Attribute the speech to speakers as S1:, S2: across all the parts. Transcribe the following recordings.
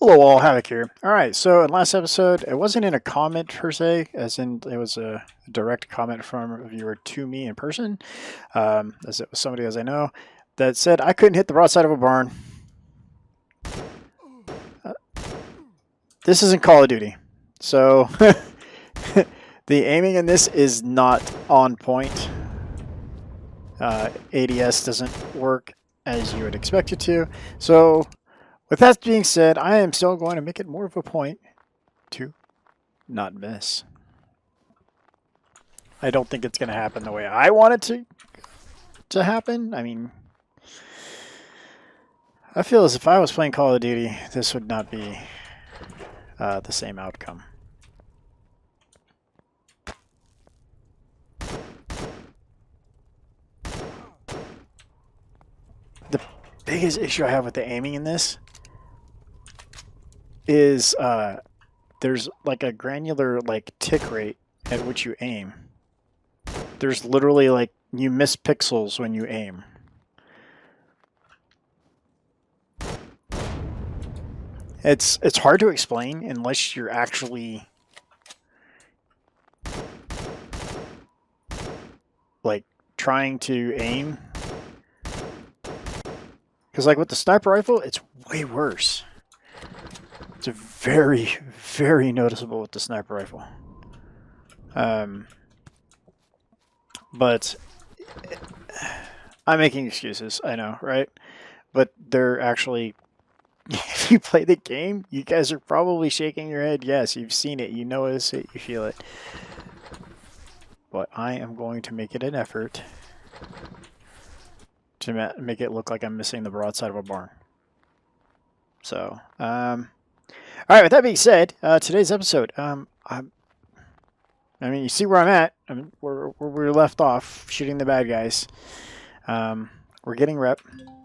S1: Hello all, Havoc here. Alright, so in last episode, it wasn't in a comment per se, as in it was a direct comment from a viewer to me in person, as it was somebody as I know, that said I couldn't hit the broadside of a barn. This isn't Call of Duty, so the aiming in this is not on point. ADS doesn't work as you would expect it to, so with that being said, I am still going to make it more of a point to not miss. I don't think it's going to happen the way I want it to happen. I mean, I feel as if I was playing Call of Duty, this would not be the same outcome. The biggest issue I have with the aiming in this is there's like a granular tick rate at which you aim. There's literally you miss pixels when you aim. It's hard to explain unless you're actually trying to aim. Because with the sniper rifle, it's way worse. It's very, very noticeable with the sniper rifle. But I'm making excuses, I know, right? But they're actually, if you play the game, you guys are probably shaking your head. Yes, you've seen it, you notice it, you feel it. But I am going to make it an effort to make it look like I'm missing the broadside of a barn. So, alright, with that being said, today's episode, I mean, you see where I'm at. I mean, where we left off, shooting the bad guys. We're getting rep,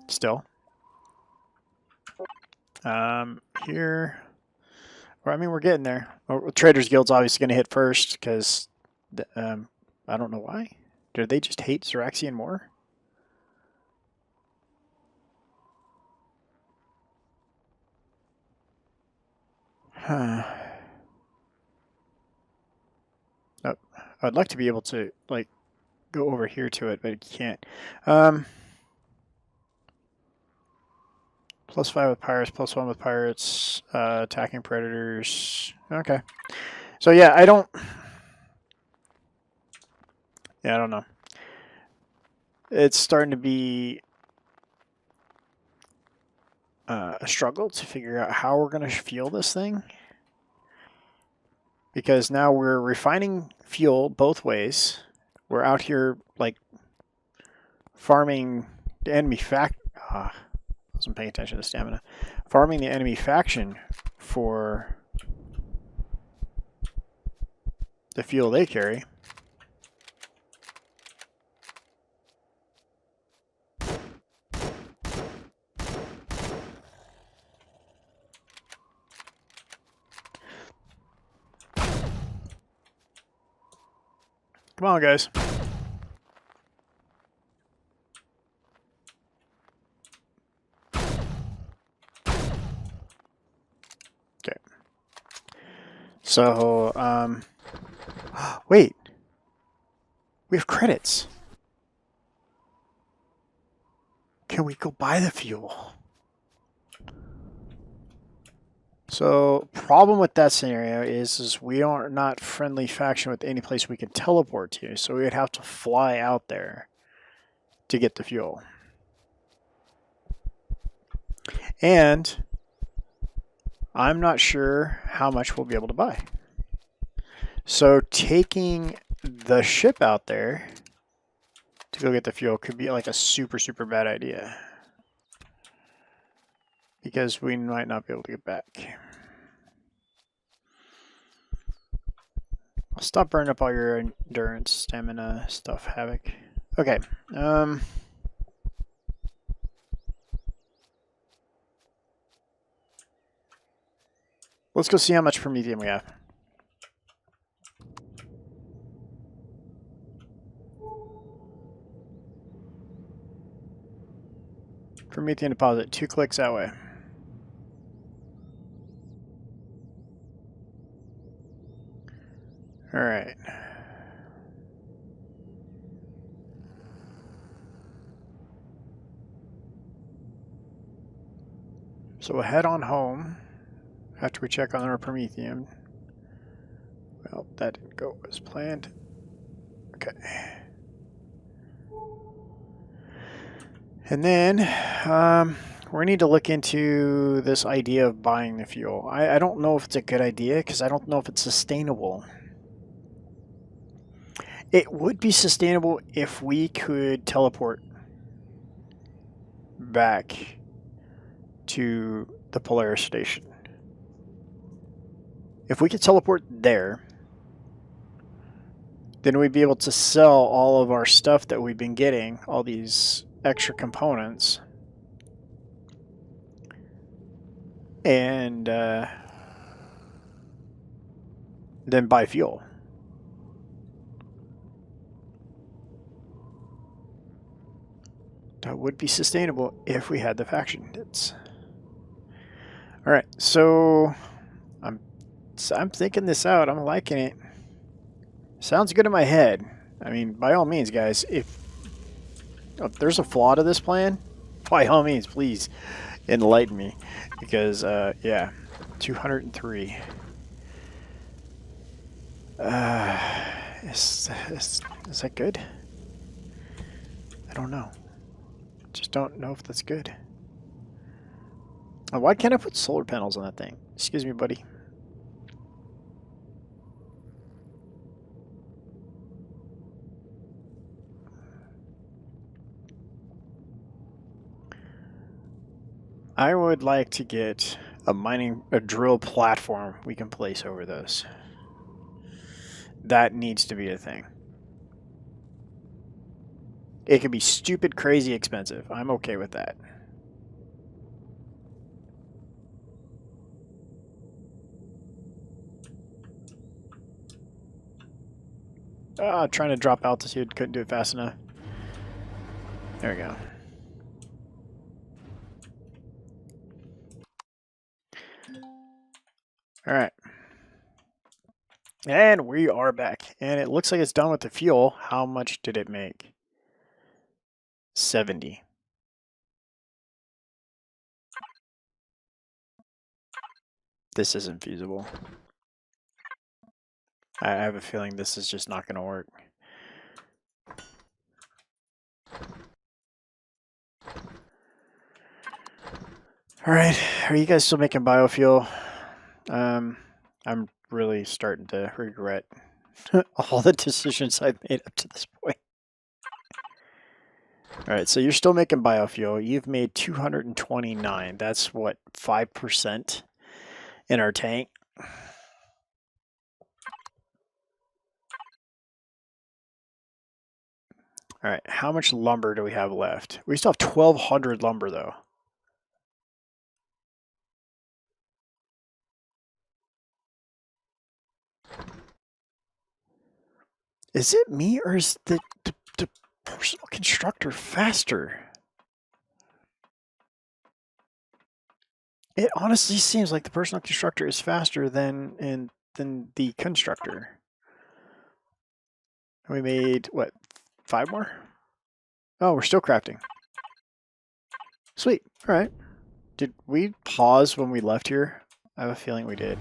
S1: still. Here, I mean, we're getting there. Traders Guild's obviously going to hit first, because, I don't know why. Do they just hate Xeraxian more? Huh. Oh, I'd like to be able to, go over here to it, but I can't. +5 with pirates, +1 with pirates, attacking predators. Okay. So yeah, I don't know. It's starting to be a struggle to figure out how we're going to fuel this thing. Because now we're refining fuel both ways. We're out here, farming the enemy wasn't paying attention to stamina. Farming the enemy faction for the fuel they carry. Come on, guys. Okay. So, wait. We have credits. Can we go buy the fuel? So, problem with that scenario is we are not friendly faction with any place we can teleport to, so we would have to fly out there to get the fuel. And I'm not sure how much we'll be able to buy. So taking the ship out there to go get the fuel could be a super, super bad idea. Because we might not be able to get back. I'll stop burning up all your endurance, stamina stuff, Havoc. Okay. Let's go see how much Promethean we have. Promethean deposit, 2 clicks that way. All right. So we'll head on home after we check on our Prometheum. Well, that didn't go as planned. Okay. And then we need to look into this idea of buying the fuel. I don't know if it's a good idea because I don't know if it's sustainable. It would be sustainable if we could teleport back to the Polaris station. If we could teleport there, then we'd be able to sell all of our stuff that we've been getting, all these extra components, and then buy fuel. That would be sustainable if we had the faction hits. All right, so I'm thinking this out. I'm liking it. Sounds good in my head. I mean, by all means, guys, if there's a flaw to this plan, by all means, please enlighten me. Because, yeah, 203. Is that good? I don't know. Just don't know if that's good. Oh, why can't I put solar panels on that thing? Excuse me, buddy. I would like to get a drill platform we can place over those. That needs to be a thing. It could be stupid, crazy expensive. I'm okay with that. Trying to drop altitude, couldn't do it fast enough. There we go. All right. And we are back. And it looks like it's done with the fuel. How much did it make? 70. This isn't feasible. I have a feeling this is just not going to work. All right. Are you guys still making biofuel? I'm really starting to regret all the decisions I've made up to this point. All right, so you're still making biofuel. You've made 229. That's what, 5% in our tank? All right, how much lumber do we have left? We still have 1,200 lumber, though. Is it me, or is the personal constructor faster? It honestly seems like the personal constructor is faster than the constructor. We made, what, 5 more? Oh, we're still crafting. Sweet. All right. Did we pause when we left here? I have a feeling we did.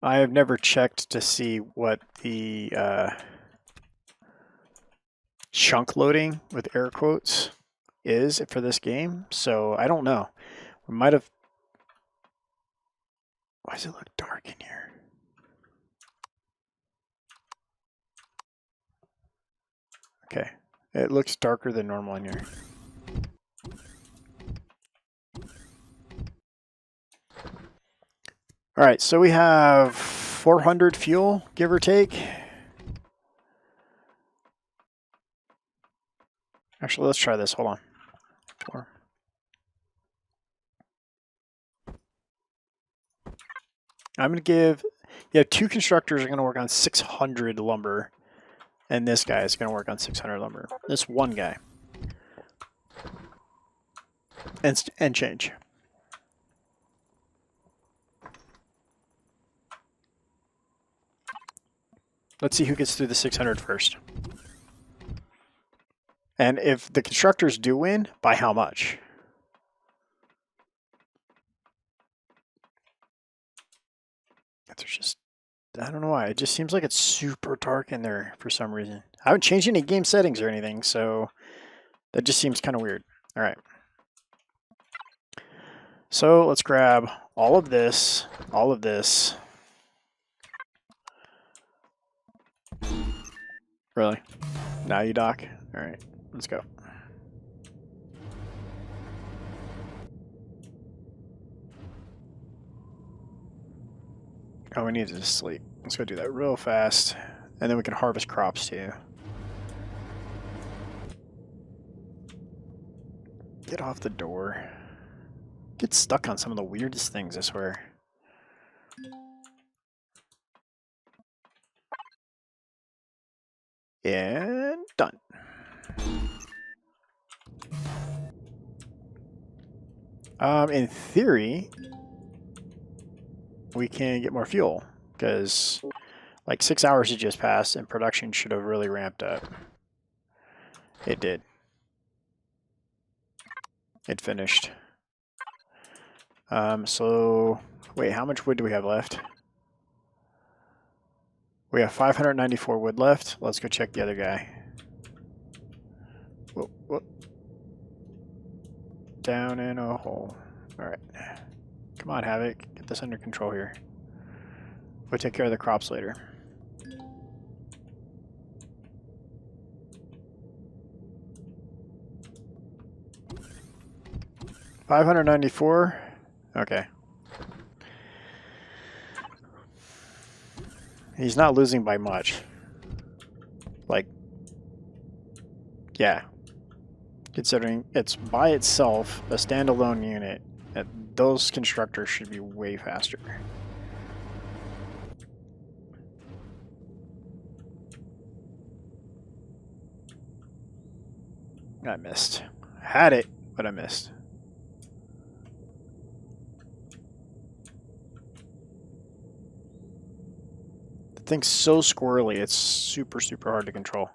S1: I have never checked to see what the chunk loading with air quotes is for this game, so I don't know. We might have... Why does it look dark in here? Okay. It looks darker than normal in here. All right, so we have 400 fuel, give or take. Actually, let's try this. Hold on. 4. I'm going to give... Yeah, 2 constructors are going to work on 600 lumber. And this guy is going to work on 600 lumber. This one guy. And change. Let's see who gets through the 600 first. And if the constructors do win, by how much? There's just, I don't know why. It just seems like it's super dark in there for some reason. I haven't changed any game settings or anything, so that just seems kind of weird. All right. So let's grab all of this, all of this. Really? Now you dock? All right, let's go. Oh, we need to just sleep. Let's go do that real fast. And then we can harvest crops too. Get off the door. Get stuck on some of the weirdest things, I swear. And done. In theory, we can get more fuel because like 6 hours had just passed and production should have really ramped up. It did. It finished. So wait, how much wood do we have left? We have 594 wood left. Let's go check the other guy. Whoop, whoop. Down in a hole. All right. Come on, Havoc. Get this under control here. We'll take care of the crops later. $594. Okay. He's not losing by much. Like, yeah. Considering it's by itself a standalone unit, those constructors should be way faster. I missed. I had it, but I missed. The thing's so squirrely, it's super, super hard to control.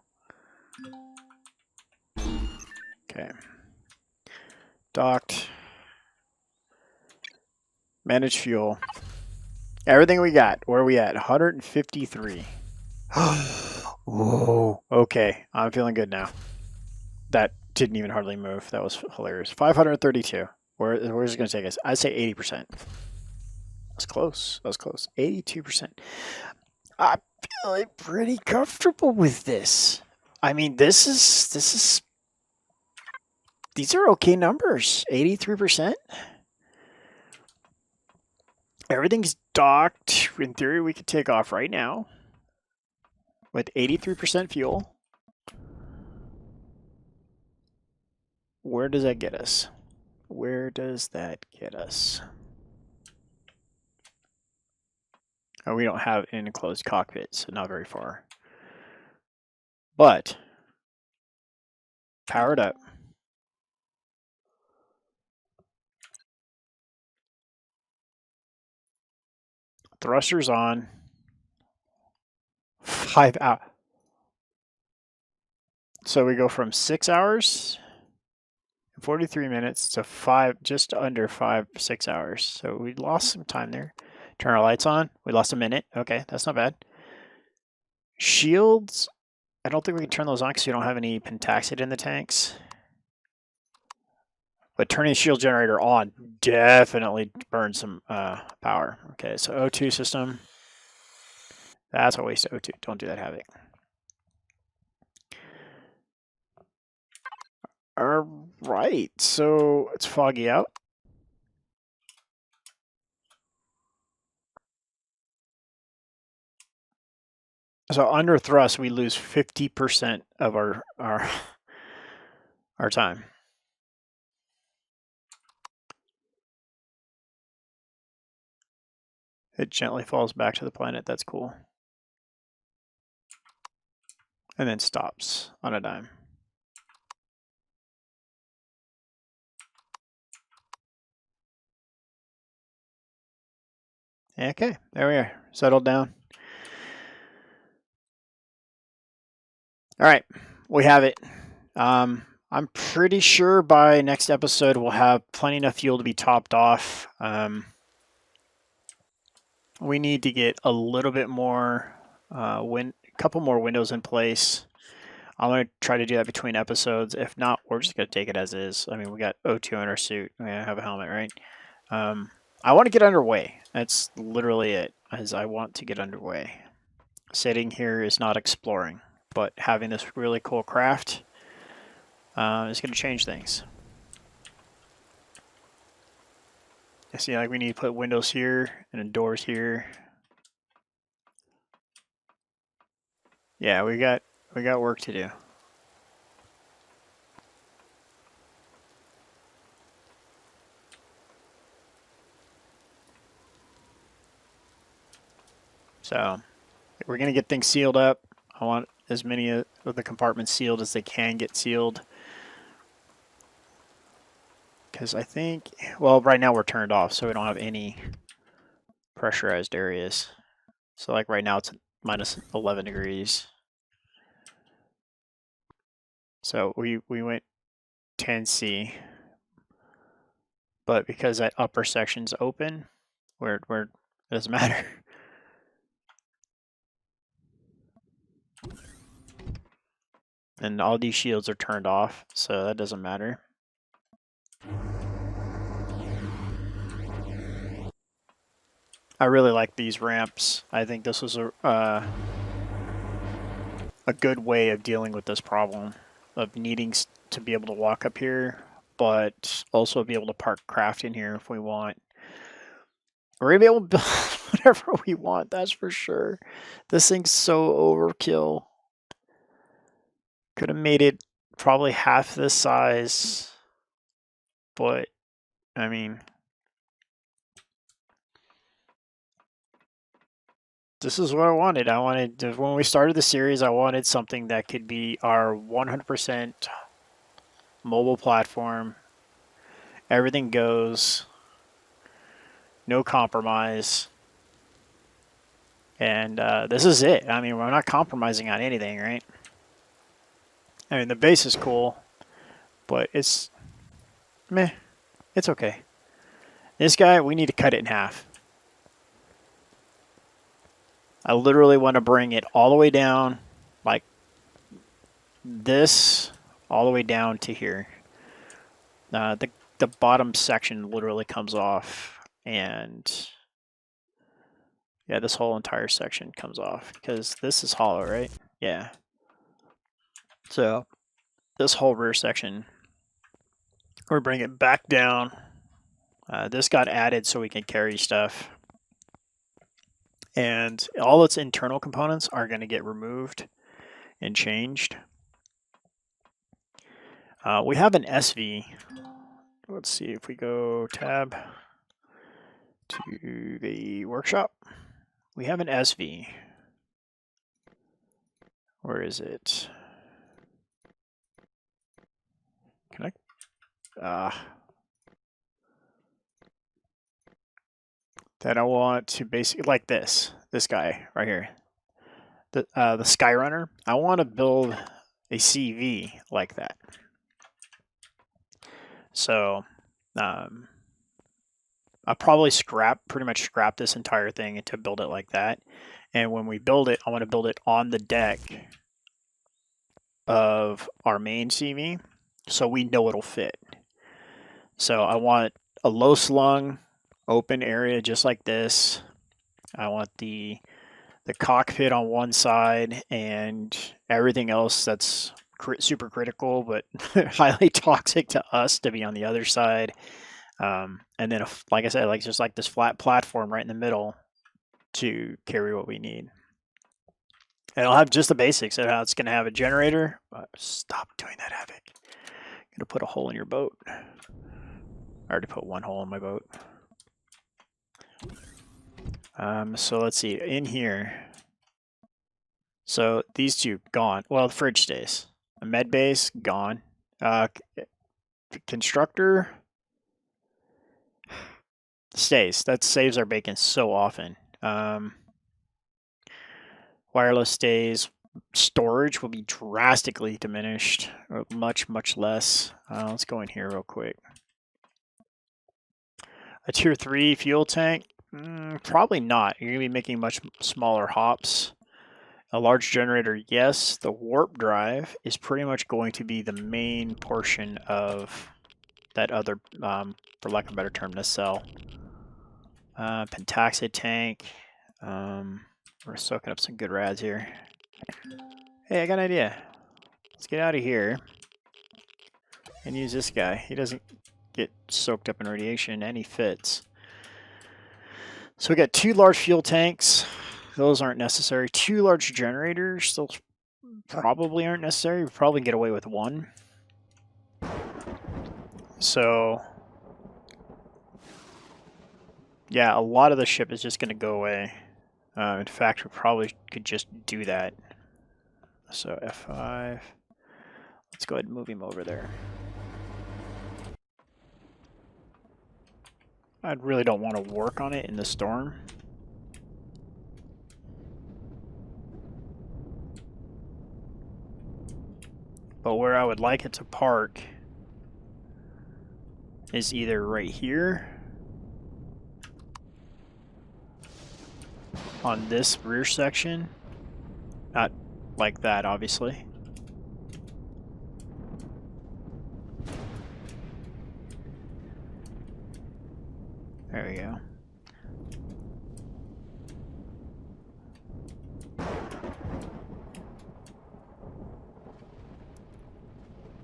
S1: Okay. Docked. Manage fuel. Everything we got. Where are we at? 153. Whoa. Okay, I'm feeling good now. That didn't even hardly move. That was hilarious. 532. Where's it going to take us? I'd say 80%. That's close. That was close. 82%. I'm feeling pretty comfortable with this. I mean, this is these are okay numbers. 83%. Everything's docked. In theory, we could take off right now with 83% fuel. Where does that get us? Where does that get us? Oh, we don't have an enclosed cockpit, so not very far. But powered up. Thrusters on. 5 hours. So we go from 6 hours, 43 minutes to 5, just under 6 hours. So we lost some time there. Turn our lights on. We lost a minute. Okay, that's not bad. Shields. I don't think we can turn those on because we don't have any pentaxid in the tanks. But turning the shield generator on definitely burns some power. Okay, so O2 system. That's a waste of O2. Don't do that, Havoc. All right, so it's foggy out. So under thrust, we lose 50% of our time. It gently falls back to the planet. That's cool. And then stops on a dime. Okay, there we are. Settled down. All right, we have it. I'm pretty sure by next episode we'll have plenty enough fuel to be topped off. We need to get a little bit more, a couple more windows in place. I'm going to try to do that between episodes. If not, we're just going to take it as is. I mean, we got O2 in our suit. We have a helmet, right? I want to get underway. That's literally it, as I want to get underway. Sitting here is not exploring, but having this really cool craft is going to change things. I see, like, we need to put windows here and then doors here. Yeah, we got work to do. So we're going to get things sealed up. I want as many of the compartments sealed as they can get sealed. Because I think, well, right now we're turned off, so we don't have any pressurized areas. So like right now it's minus 11 degrees. So we went 10C. But because that upper section's open, where it doesn't matter. And all these shields are turned off, so that doesn't matter. I really like these ramps. I think this was a good way of dealing with this problem of needing to be able to walk up here, but also be able to park craft in here if we want. We're gonna be able to build whatever we want, that's for sure. This thing's so overkill. Could have made it probably half this size, but I mean, this is what I wanted. When we started the series, I wanted something that could be our 100% mobile platform. Everything goes, no compromise. And this is it. I mean, we're not compromising on anything, right? I mean, the base is cool, but it's meh. It's okay. This guy, we need to cut it in half. I literally want to bring it all the way down, like this, all the way down to here. The bottom section literally comes off, and yeah, this whole entire section comes off because this is hollow, right? Yeah. So this whole rear section, we're bringing it back down. This got added so we can carry stuff. And all its internal components are going to get removed and changed. We have an SV. Let's see if we go tab to the workshop. We have an SV. Where is it? Can I? That I want to basically, like this guy right here, the Skyrunner. I want to build a CV like that. So I'll probably pretty much scrap this entire thing to build it like that. And when we build it, I want to build it on the deck of our main CV, so we know it'll fit. So I want a low slung open area just like this. I want the cockpit on one side and everything else that's super critical but highly toxic to us to be on the other side. And then, like I said, just like this flat platform right in the middle to carry what we need. And I'll have just the basics. It's going to have a generator. Stop doing that, Havoc. I'm going to put a hole in your boat. I already put one hole in my boat. So let's see. In here. So these two, gone. Well, the fridge stays. A med base, gone. Constructor stays. That saves our bacon so often. Wireless stays. storage will be drastically diminished, or much, much less. Let's go in here real quick. A tier 3 fuel tank? Probably not. You're going to be making much smaller hops. A large generator, yes. The warp drive is pretty much going to be the main portion of that other, for lack of a better term, nacelle. Pentaxid tank. We're soaking up some good rads here. Hey, I got an idea. Let's get out of here and use this guy. He doesn't get soaked up in radiation and he fits. So we got 2 large fuel tanks. Those aren't necessary. 2 large generators. Those probably aren't necessary. We probably get away with 1. So yeah, a lot of the ship is just going to go away. In fact, we probably could just do that. So F5. Let's go ahead and move him over there. I really don't want to work on it in the storm. But where I would like it to park is either right here on this rear section. Not like that, obviously. There we go.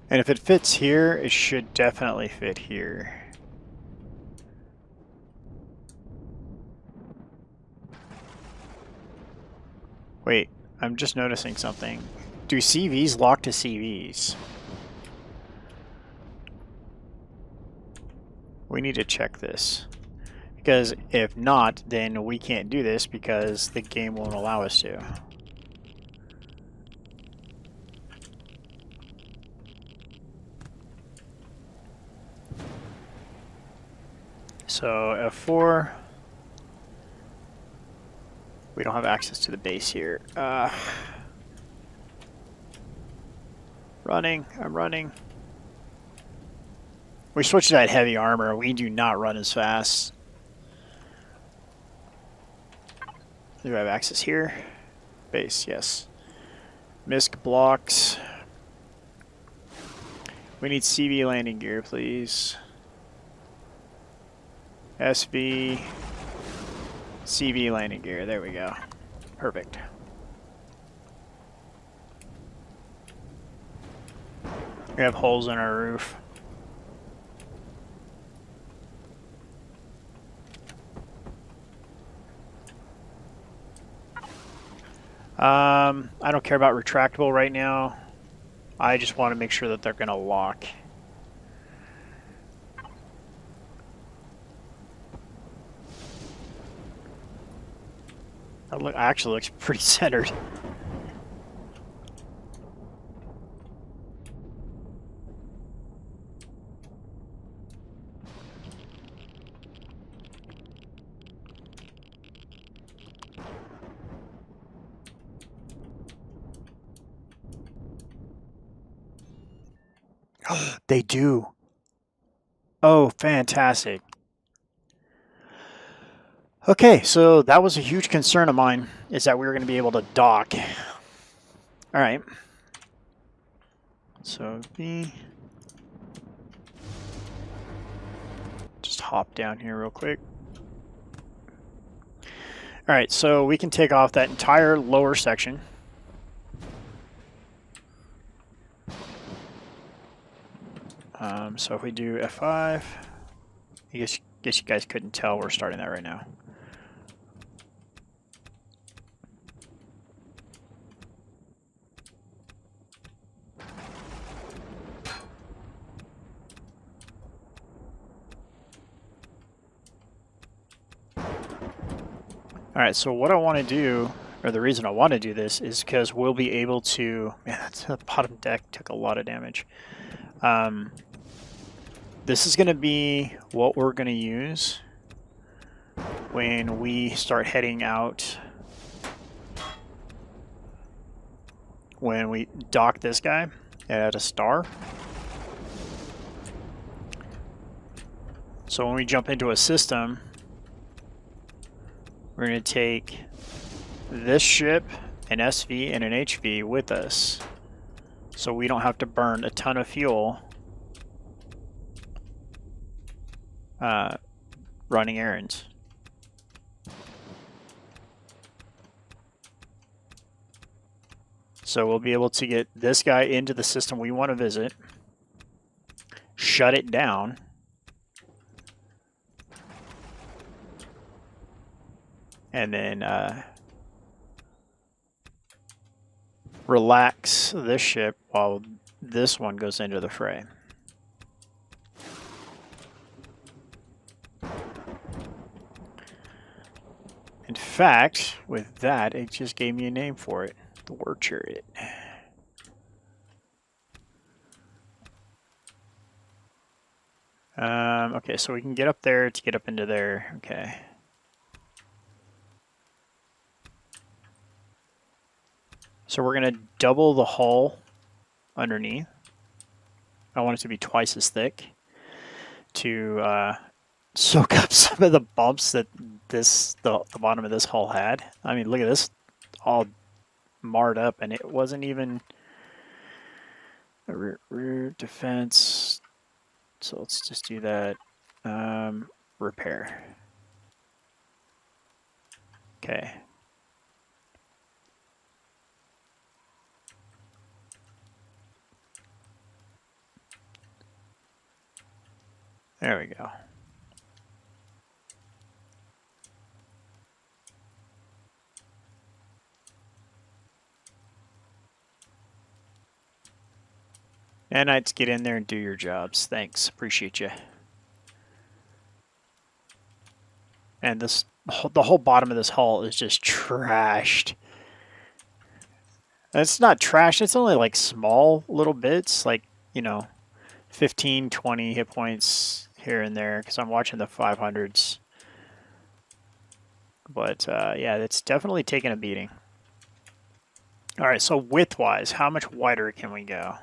S1: And if it fits here, it should definitely fit here. Wait, I'm just noticing something. Do CVs lock to CVs? We need to check this. Because if not, then we can't do this because the game won't allow us to. So F4. We don't have access to the base here. Running, I'm running. We switched to that heavy armor. We do not run as fast. Do I have access here? Base, yes. MISC blocks. We need CV landing gear, please. SV. CV landing gear. There we go. Perfect. We have holes in our roof. I don't care about retractable right now. I just want to make sure that they're going to lock. That actually looks pretty centered. They do. Oh, fantastic. Okay, so that was a huge concern of mine, is that we were going to be able to dock. All right. So just hop down here real quick. All right, so we can take off that entire lower section. So if we do F5, I guess you guys couldn't tell we're starting that right now. All right, so what I want to do, or the reason I want to do this, is because we'll be able to... Man, the bottom deck took a lot of damage. This is going to be what we're going to use when we start heading out when we dock this guy at a star. So when we jump into a system, we're going to take this ship, an SV, and an HV with us. So we don't have to burn a ton of fuel running errands. So we'll be able to get this guy into the system we want to visit, shut it down, and then relax this ship while this one goes into the fray. In fact, with that, it just gave me a name for it. The War Chariot. Okay, so we can get up there to get up into there. Okay. So we're going to double the hull underneath. I want it to be twice as thick to soak up some of the bumps that the bottom of this hull had. I mean, look at this, all marred up, and it wasn't even a rear defense. So let's just do that. Repair. Okay. There we go. Nanites, get in there and do your jobs. Thanks. Appreciate you. And this, the whole bottom of this hull is just trashed. It's not trash. It's only like small little bits, like, you know, 15, 20 hit points here and there, because I'm watching the 500s. But yeah, it's definitely taken a beating. All right, so width-wise, how much wider can we go?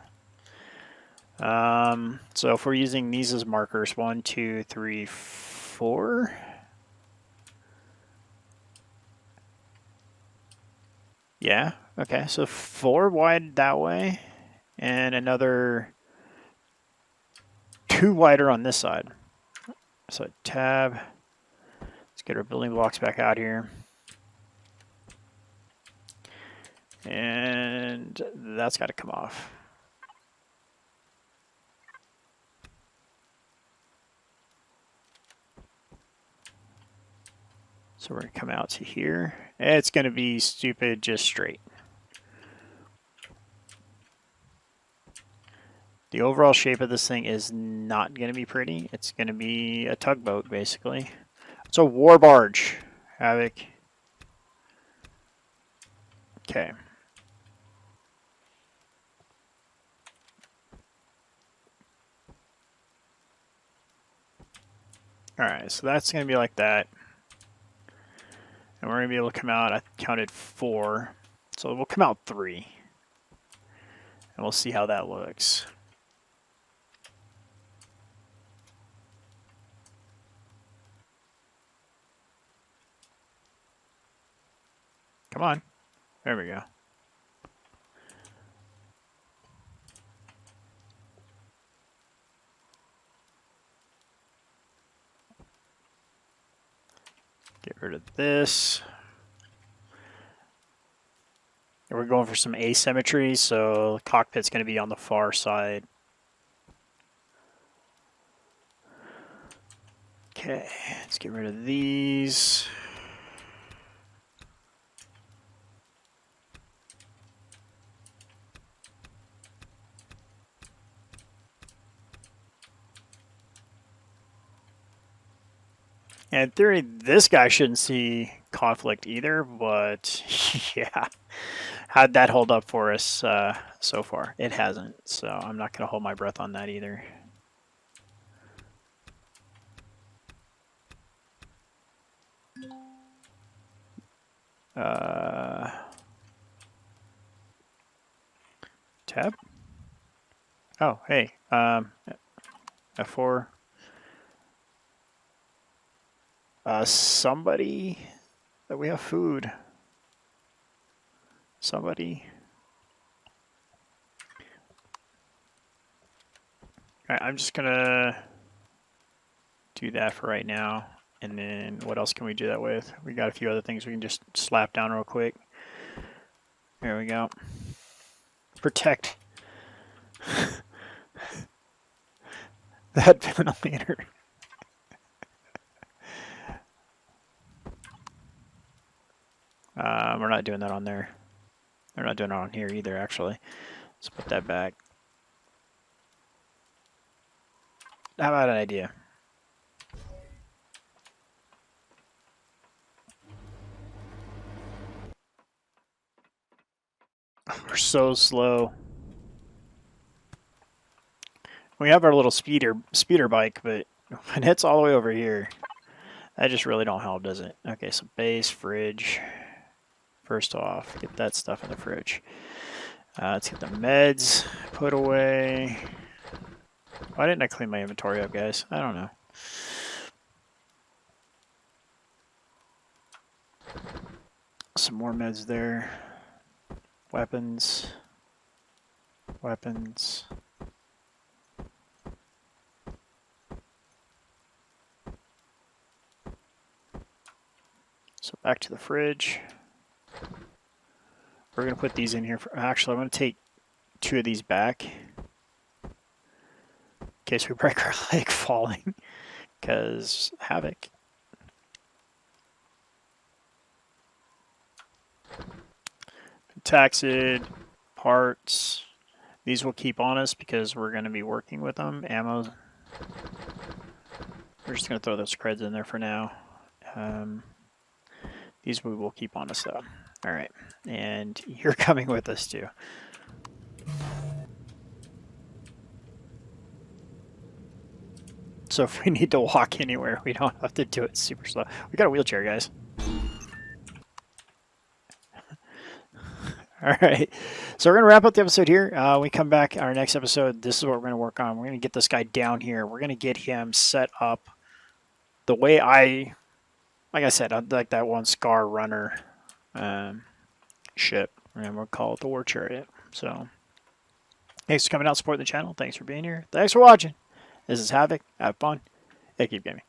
S1: So if we're using these as markers, 1, 2, 3, 4. Yeah, okay, so 4 wide that way, and another 2 wider on this side. So tab, let's get our building blocks back out here. And that's got to come off. So we're going to come out to here. It's going to be stupid, just straight. The overall shape of this thing is not going to be pretty. It's going to be a tugboat, basically. It's a war barge, Havoc. Okay. Alright, so that's going to be like that. And we're going to be able to come out, I counted 4. So we'll come out 3. And we'll see how that looks. Come on. There we go. Get rid of this. And we're going for some asymmetry, so the cockpit's going to be on the far side. Okay, let's get rid of these. And in theory, this guy shouldn't see conflict either, but yeah, how'd that hold up for us so far? It hasn't, so I'm not going to hold my breath on that either. Tab? Oh, hey. F4. Somebody that we have food. Somebody. Alright, I'm just gonna do that for right now. And then what else can we do that with? We got a few other things we can just slap down real quick. There we go. Protect that ventilator. We're not doing that on there. We're not doing it on here either, actually. Let's put that back. How about an idea? We're so slow. We have our little speeder bike, but when it's all the way over here, that just really don't help, does it? Okay, so base, fridge. First off, get that stuff in the fridge. Let's get the meds put away. Why didn't I clean my inventory up, guys? I don't know. Some more meds there. Weapons. Weapons. So back to the fridge. We're going to put these in here. Actually, I'm going to take 2 of these back. In case we break our leg falling. Because Havoc. Taxid, parts. These will keep on us because we're going to be working with them. Ammo. We're just going to throw those creds in there for now. These we will keep on us though. Alright. And you're coming with us too. So if we need to walk anywhere, we don't have to do it super slow. We got a wheelchair, guys. Alright. So we're going to wrap up the episode here. We come back our next episode. This is what we're going to work on. We're going to get this guy down here. We're going to get him set up the way like I said, I'd like that one Scar Runner ship. And we'll call it the War Chariot. So, thanks for coming out, supporting the channel. Thanks for being here. Thanks for watching. This is Havoc. Have fun. And keep gaming.